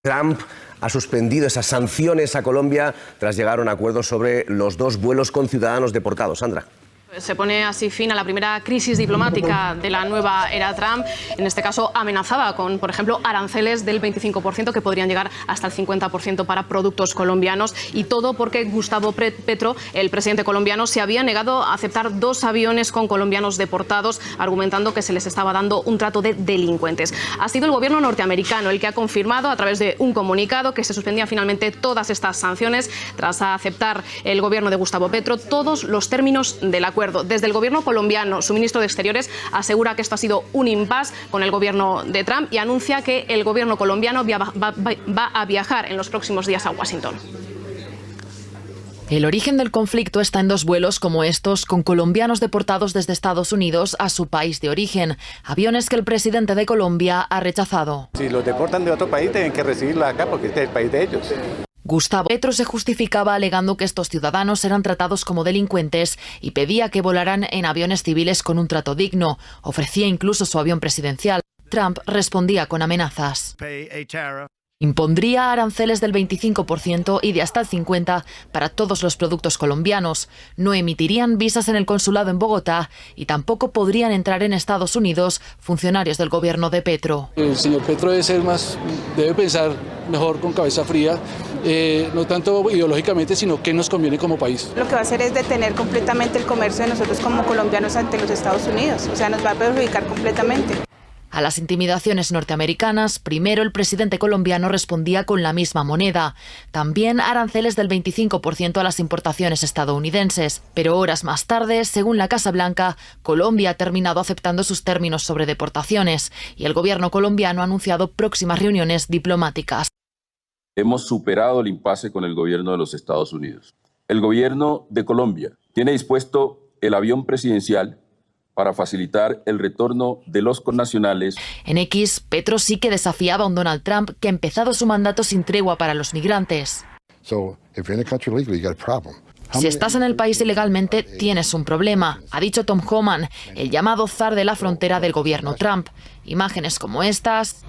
Trump ha suspendido esas sanciones a Colombia tras llegar a un acuerdo sobre los 2 vuelos con ciudadanos deportados. Sandra. Se pone así fin a la primera crisis diplomática de la nueva era Trump. En este caso amenazaba con, por ejemplo, aranceles del 25% que podrían llegar hasta el 50% para productos colombianos. Y todo porque Gustavo Petro, el presidente colombiano, se había negado a aceptar 2 aviones con colombianos deportados, argumentando que se les estaba dando un trato de delincuentes. Ha sido el gobierno norteamericano el que ha confirmado a través de un comunicado que se suspendían finalmente todas estas sanciones tras aceptar el gobierno de Gustavo Petro todos los términos del acuerdo. Desde el gobierno colombiano, su ministro de Exteriores asegura que esto ha sido un impasse con el gobierno de Trump y anuncia que el gobierno colombiano va a viajar en los próximos días a Washington. El origen del conflicto está en 2 vuelos como estos con colombianos deportados desde Estados Unidos a su país de origen, aviones que el presidente de Colombia ha rechazado. Si los deportan de otro país, tienen que recibirlos acá porque este es el país de ellos. Gustavo Petro se justificaba alegando que estos ciudadanos eran tratados como delincuentes y pedía que volaran en aviones civiles con un trato digno. Ofrecía incluso su avión presidencial. Trump respondía con amenazas. Impondría aranceles del 25% y de hasta el 50% para todos los productos colombianos. No emitirían visas en el consulado en Bogotá y tampoco podrían entrar en Estados Unidos funcionarios del gobierno de Petro. El señor Petro debe pensar mejor con cabeza fría, no tanto ideológicamente, sino qué nos conviene como país. Lo que va a hacer es detener completamente el comercio de nosotros como colombianos ante los Estados Unidos, o sea, nos va a perjudicar completamente. A las intimidaciones norteamericanas, primero el presidente colombiano respondía con la misma moneda. También aranceles del 25% a las importaciones estadounidenses. Pero horas más tarde, según la Casa Blanca, Colombia ha terminado aceptando sus términos sobre deportaciones y el gobierno colombiano ha anunciado próximas reuniones diplomáticas. Hemos superado el impasse con el gobierno de los Estados Unidos. El gobierno de Colombia tiene dispuesto el avión presidencial para facilitar el retorno de los connacionales. En X, Petro sí que desafiaba a un Donald Trump que ha empezado su mandato sin tregua para los migrantes. Si estás en el país ilegalmente, tienes un problema, ha dicho Tom Homan, el llamado zar de la frontera del gobierno Trump. Imágenes como estas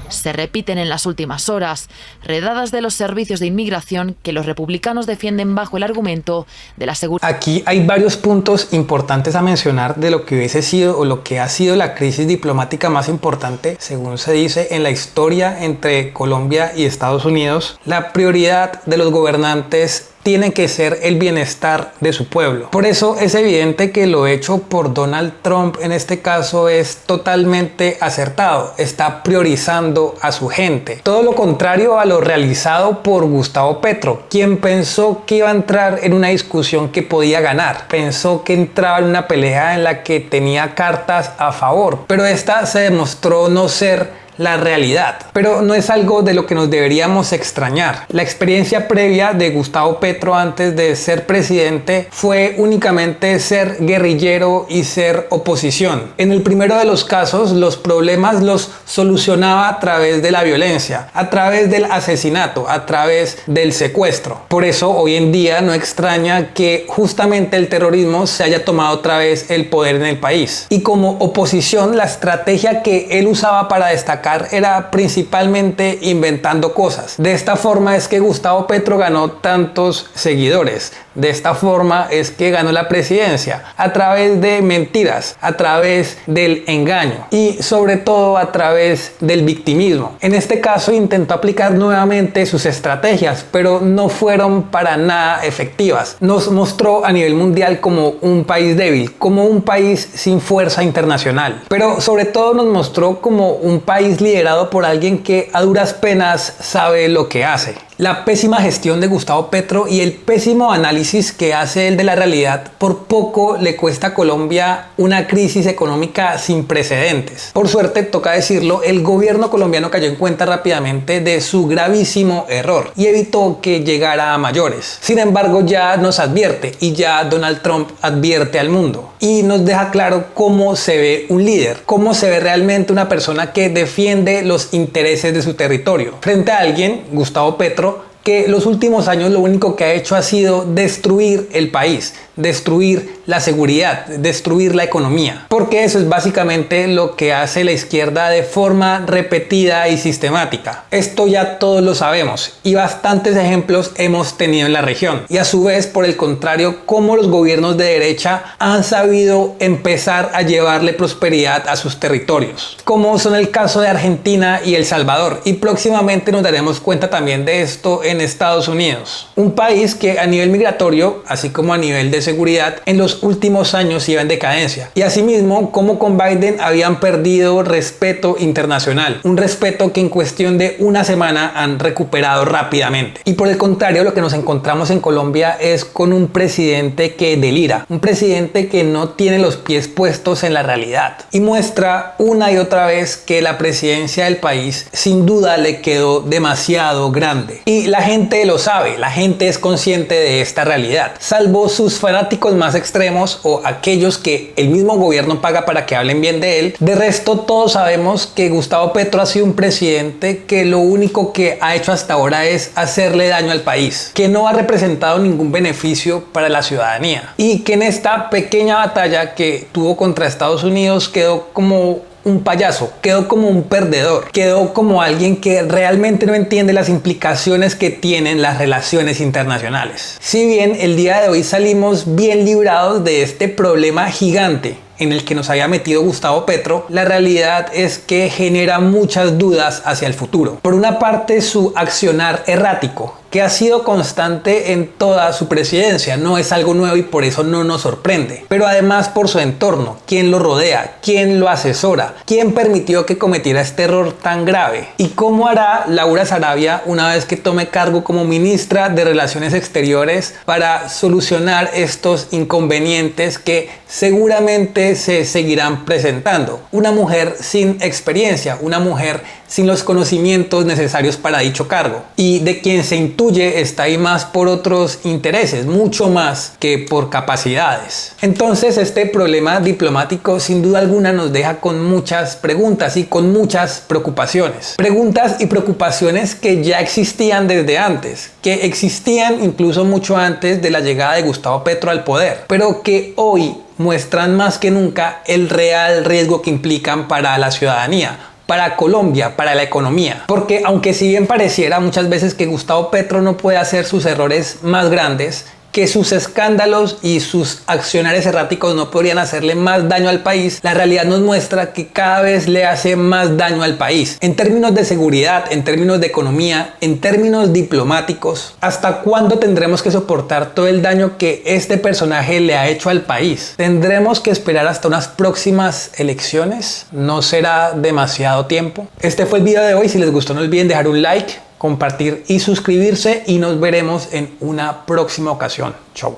se repiten en las últimas horas, redadas de los servicios de inmigración que los republicanos defienden bajo el argumento de la seguridad. Aquí hay varios puntos importantes a mencionar de lo que hubiese sido o lo que ha sido la crisis diplomática más importante, según se dice, en la historia entre Colombia y Estados Unidos. La prioridad de los gobernantes tiene que ser el bienestar de su pueblo. Por eso es evidente que lo hecho por Donald Trump en este caso es totalmente acertado. Está priorizando a su gente. Todo lo contrario a lo realizado por Gustavo Petro, quien pensó que iba a entrar en una discusión que podía ganar. Pensó que entraba en una pelea en la que tenía cartas a favor, pero esta se demostró no ser la realidad. Pero no es algo de lo que nos deberíamos extrañar. La experiencia previa de Gustavo Petro antes de ser presidente fue únicamente ser guerrillero y ser oposición. En el primero de los casos, los problemas los solucionaba a través de la violencia, a través del asesinato, a través del secuestro. Por eso hoy en día no extraña que justamente el terrorismo se haya tomado otra vez el poder en el país. Y como oposición, la estrategia que él usaba para destacar era principalmente inventando cosas. De esta forma es que Gustavo Petro ganó tantos seguidores. De esta forma es que ganó la presidencia, a través de mentiras, a través del engaño y sobre todo a través del victimismo. En este caso intentó aplicar nuevamente sus estrategias, pero no fueron para nada efectivas. Nos mostró a nivel mundial como un país débil, como un país sin fuerza internacional, pero sobre todo nos mostró como un país liderado por alguien que a duras penas sabe lo que hace. La pésima gestión de Gustavo Petro y el pésimo análisis que hace él de la realidad por poco le cuesta a Colombia una crisis económica sin precedentes. Por suerte, toca decirlo, el gobierno colombiano cayó en cuenta rápidamente de su gravísimo error y evitó que llegara a mayores. Sin embargo, ya nos advierte y ya Donald Trump advierte al mundo y nos deja claro cómo se ve un líder, cómo se ve realmente una persona que defiende los intereses de su territorio frente a alguien, Gustavo Petro, que los últimos años lo único que ha hecho ha sido destruir el país, destruir la seguridad, destruir la economía, porque eso es básicamente lo que hace la izquierda de forma repetida y sistemática. Esto ya todos lo sabemos y bastantes ejemplos hemos tenido en la región. Y a su vez, por el contrario, cómo los gobiernos de derecha han sabido empezar a llevarle prosperidad a sus territorios, como son el caso de Argentina y El Salvador, y próximamente nos daremos cuenta también de esto en Estados Unidos, un país que a nivel migratorio, así como a nivel de seguridad, en los últimos años iba en decadencia, y asimismo como con Biden habían perdido respeto internacional, un respeto que en cuestión de una semana han recuperado rápidamente. Y por el contrario, lo que nos encontramos en Colombia es con un presidente que delira, un presidente que no tiene los pies puestos en la realidad y muestra una y otra vez que la presidencia del país sin duda le quedó demasiado grande, y la gente lo sabe, la gente es consciente de esta realidad, salvo sus fanáticos más extremos o aquellos que el mismo gobierno paga para que hablen bien de él. De resto, todos sabemos que Gustavo Petro ha sido un presidente que lo único que ha hecho hasta ahora es hacerle daño al país, que no ha representado ningún beneficio para la ciudadanía, y que en esta pequeña batalla que tuvo contra Estados Unidos quedó como un payaso, quedó como un perdedor, quedó como alguien que realmente no entiende las implicaciones que tienen las relaciones internacionales. Si bien el día de hoy salimos bien librados de este problema gigante en el que nos había metido Gustavo Petro, la realidad es que genera muchas dudas hacia el futuro. Por una parte, su accionar errático, que ha sido constante en toda su presidencia, no es algo nuevo y por eso no nos sorprende. Pero además por su entorno, quién lo rodea, quién lo asesora, quién permitió que cometiera este error tan grave, y cómo hará Laura Sarabia una vez que tome cargo como ministra de Relaciones Exteriores para solucionar estos inconvenientes que seguramente se seguirán presentando. Una mujer sin experiencia, una mujer sin los conocimientos necesarios para dicho cargo, y de quien se intuye está ahí más por otros intereses, mucho más que por capacidades. Entonces este problema diplomático sin duda alguna nos deja con muchas preguntas y con muchas preocupaciones. Preguntas y preocupaciones que ya existían desde antes, que existían incluso mucho antes de la llegada de Gustavo Petro al poder, pero que hoy muestran más que nunca el real riesgo que implican para la ciudadanía, para Colombia, para la economía. Porque aunque si bien pareciera muchas veces que Gustavo Petro no puede hacer sus errores más grandes, que sus escándalos y sus accionarios erráticos no podrían hacerle más daño al país, la realidad nos muestra que cada vez le hace más daño al país. En términos de seguridad, en términos de economía, en términos diplomáticos, ¿hasta cuándo tendremos que soportar todo el daño que este personaje le ha hecho al país? ¿Tendremos que esperar hasta unas próximas elecciones? ¿No será demasiado tiempo? Este fue el video de hoy. Si les gustó, no olviden dejar un like, compartir y suscribirse, y nos veremos en una próxima ocasión. Chau.